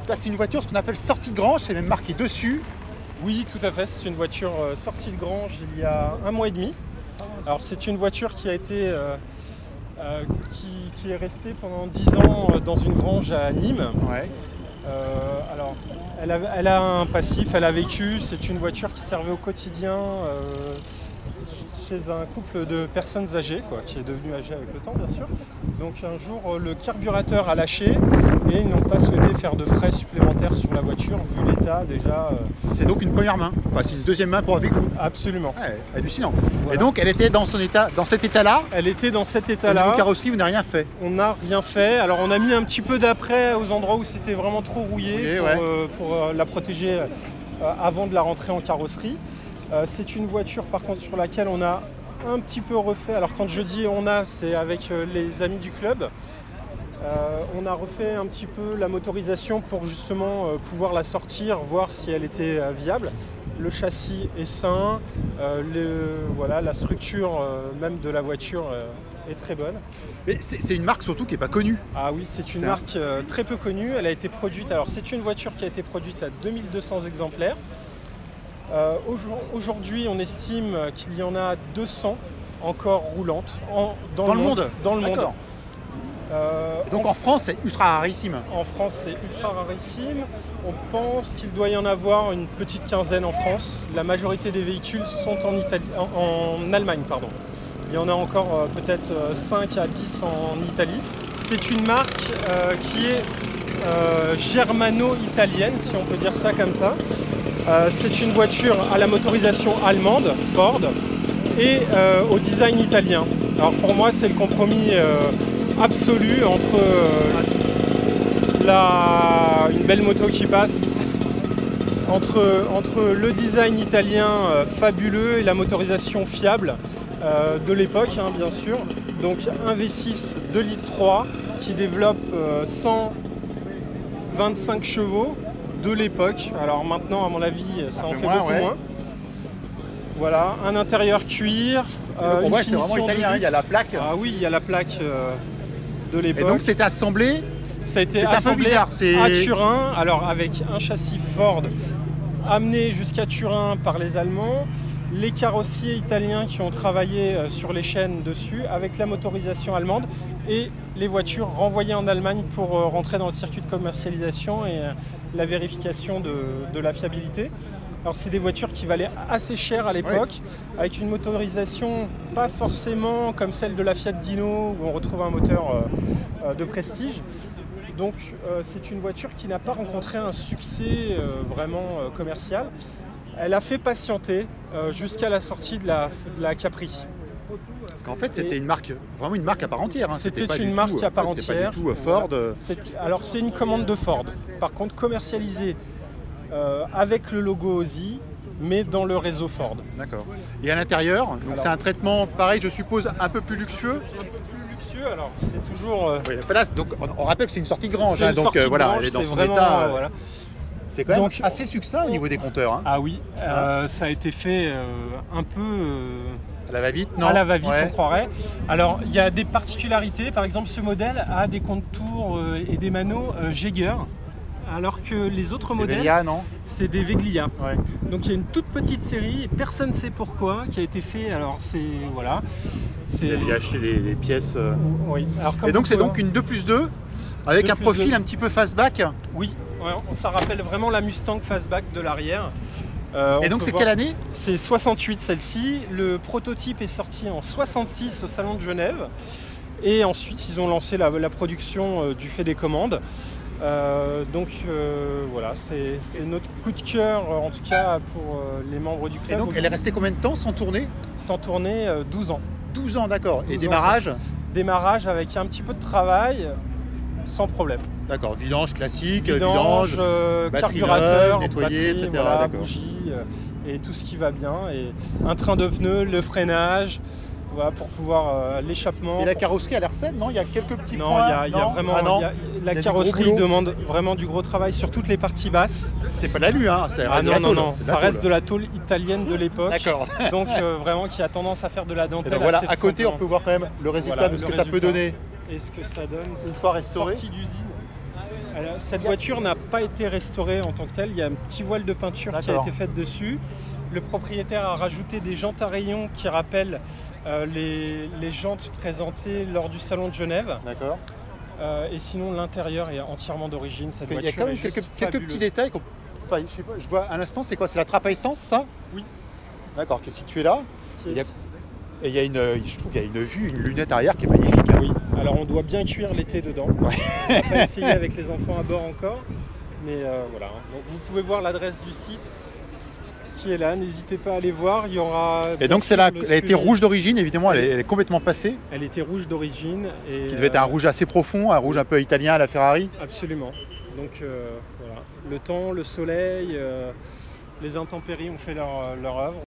là, c'est une voiture, ce qu'on appelle sortie de grange, c'est même marqué dessus. Oui, tout à fait. C'est une voiture sortie de grange il y a 1 mois et demi. Alors c'est une voiture qui a été qui est restée pendant 10 ans dans une grange à Nîmes. Ouais. Alors elle a un passif, elle a vécu. C'est une voiture qui servait au quotidien chez un couple de personnes âgées, qui est devenu âgé avec le temps bien sûr. Donc un jour le carburateur a lâché et ils n'ont pas souhaité faire de frais supplémentaires sur la voiture vu l'état déjà. C'est donc une première main, enfin, c'est une deuxième main pour avec vous. Absolument. Ouais, hallucinant. Voilà. Et donc elle était dans son état, dans cet état-là. Elle était dans cet Au état-là. niveau carrosserie, vous n'avez rien fait. On n'a rien fait. Alors on a mis un petit peu d'après aux endroits où c'était vraiment trop rouillé pour la protéger avant de la rentrer en carrosserie. C'est une voiture par contre sur laquelle on a un petit peu refait. Alors quand je dis on a, c'est avec les amis du club. On a refait un petit peu la motorisation pour justement pouvoir la sortir, voir si elle était viable. Le châssis est sain, la structure même de la voiture est très bonne. Mais c'est une marque surtout qui n'est pas connue. Ah oui, c'est une marque très peu connue. Elle a été produite, alors c'est une voiture qui a été produite à 2200 exemplaires. Aujourd'hui, on estime qu'il y en a 200 encore roulantes dans le monde. Dans le monde. Donc en France, c'est ultra rarissime. En France, c'est ultra rarissime. On pense qu'il doit y en avoir une petite quinzaine en France. La majorité des véhicules sont en Allemagne. Pardon. Il y en a encore peut-être 5 à 10 en Italie. C'est une marque qui est germano-italienne, si on peut dire ça comme ça. C'est une voiture à la motorisation allemande, Ford, et au design italien. Alors pour moi, c'est le compromis absolu entre une belle moto qui passe, entre le design italien fabuleux et la motorisation fiable de l'époque, bien sûr. Donc un V6 2,3 litres qui développe 125 chevaux de l'époque. Alors maintenant, à mon avis, ça en fait beaucoup moins. Voilà, un intérieur cuir. Pour moi, c'est vraiment italien, il y a la plaque. Ah oui, il y a la plaque de l'époque. Et donc c'est assemblé. Ça a été assemblé à Turin, alors avec un châssis Ford amené jusqu'à Turin par les Allemands, les carrossiers italiens qui ont travaillé sur les chaînes dessus avec la motorisation allemande et les voitures renvoyées en Allemagne pour rentrer dans le circuit de commercialisation et la vérification de la fiabilité. Alors c'est des voitures qui valaient assez cher à l'époque, avec une motorisation pas forcément comme celle de la Fiat Dino où on retrouve un moteur de prestige. Donc c'est une voiture qui n'a pas rencontré un succès vraiment commercial. Elle a fait patienter jusqu'à la sortie de la Capri. Parce qu'en fait, c'était vraiment une marque à part entière. C'était une marque à part entière. Pas du tout Ford. Alors c'est une commande de Ford. Par contre, commercialisée avec le logo Audi, mais dans le réseau Ford. D'accord. Et à l'intérieur, donc c'est un traitement pareil, je suppose, un peu plus luxueux. Alors c'est toujours. Donc on rappelle que c'est une sortie de grange. Donc voilà, elle est dans son vraiment, état. C'est quand même assez succinct au niveau des compteurs. Ah oui, ça a été fait un peu. À la va-vite, non ? À la va-vite, on croirait. Alors il y a des particularités. Par exemple, ce modèle a des contours et des manos Jaeger. Alors que les autres modèles, Veglia, non ? C'est des Veglia. Ouais. Donc il y a une toute petite série, personne ne sait pourquoi, qui a été fait. Alors c'est voilà. Vous avez acheté des pièces. Oui. Alors, et donc c'est donc une 2+2 avec un profil un petit peu fastback. Oui. Ça rappelle vraiment la Mustang fastback de l'arrière. Et donc c'est quelle année ? C'est 68 celle-ci. Le prototype est sorti en 66 au Salon de Genève. Et ensuite ils ont lancé la production du fait des commandes. Voilà, c'est notre coup de cœur en tout cas pour les membres du club. Et donc elle est restée combien de temps sans tourner ? Sans tourner 12 ans. 12 ans, d'accord. Et démarrage ? Démarrage avec un petit peu de travail, sans problème. D'accord, vidange classique, vidange carburateur, nettoyé, batterie, etc. Voilà, bougie et tout ce qui va bien. Et un train de pneus, le freinage. Voilà, pour pouvoir l'échappement. Et la carrosserie a l'air saine, non ? Il y a quelques petits points. Non, il y a vraiment. La carrosserie demande vraiment du gros travail sur toutes les parties basses. C'est pas de l'alu, hein ? Non, ça reste de la tôle italienne de l'époque. D'accord. Donc vraiment qui a tendance à faire de la dentelle. Donc voilà, à côté, on peut voir quand même le résultat de ce que ça peut donner. Et ce que ça donne. Une fois restauré. Sortie d'usine. Alors, cette voiture n'a pas été restaurée en tant que telle. Il y a un petit voile de peinture qui a été fait dessus. Le propriétaire a rajouté des jantes à rayons qui rappellent les jantes présentées lors du salon de Genève. D'accord. Et sinon, l'intérieur est entièrement d'origine. Cette voiture il y a quand même quelques petits détails. Enfin, je sais pas, je vois à l'instant, c'est quoi? C'est la trappe à essence, ça? Oui. D'accord, qui est située là. Et il y a je trouve qu'il y a une vue, une lunette arrière qui est magnifique. Oui. Alors, on doit bien cuire l'été dedans. Ouais. On va pas essayer avec les enfants à bord encore. Mais voilà. Donc, vous pouvez voir l'adresse du site qui est là. N'hésitez pas à aller voir. Il y aura. Et donc, elle a été rouge d'origine, évidemment. Elle est complètement passée. Elle était rouge d'origine. Qui devait être un rouge assez profond, un rouge un peu italien à la Ferrari. Absolument. Donc, voilà. Le temps, le soleil, les intempéries ont fait leur œuvre.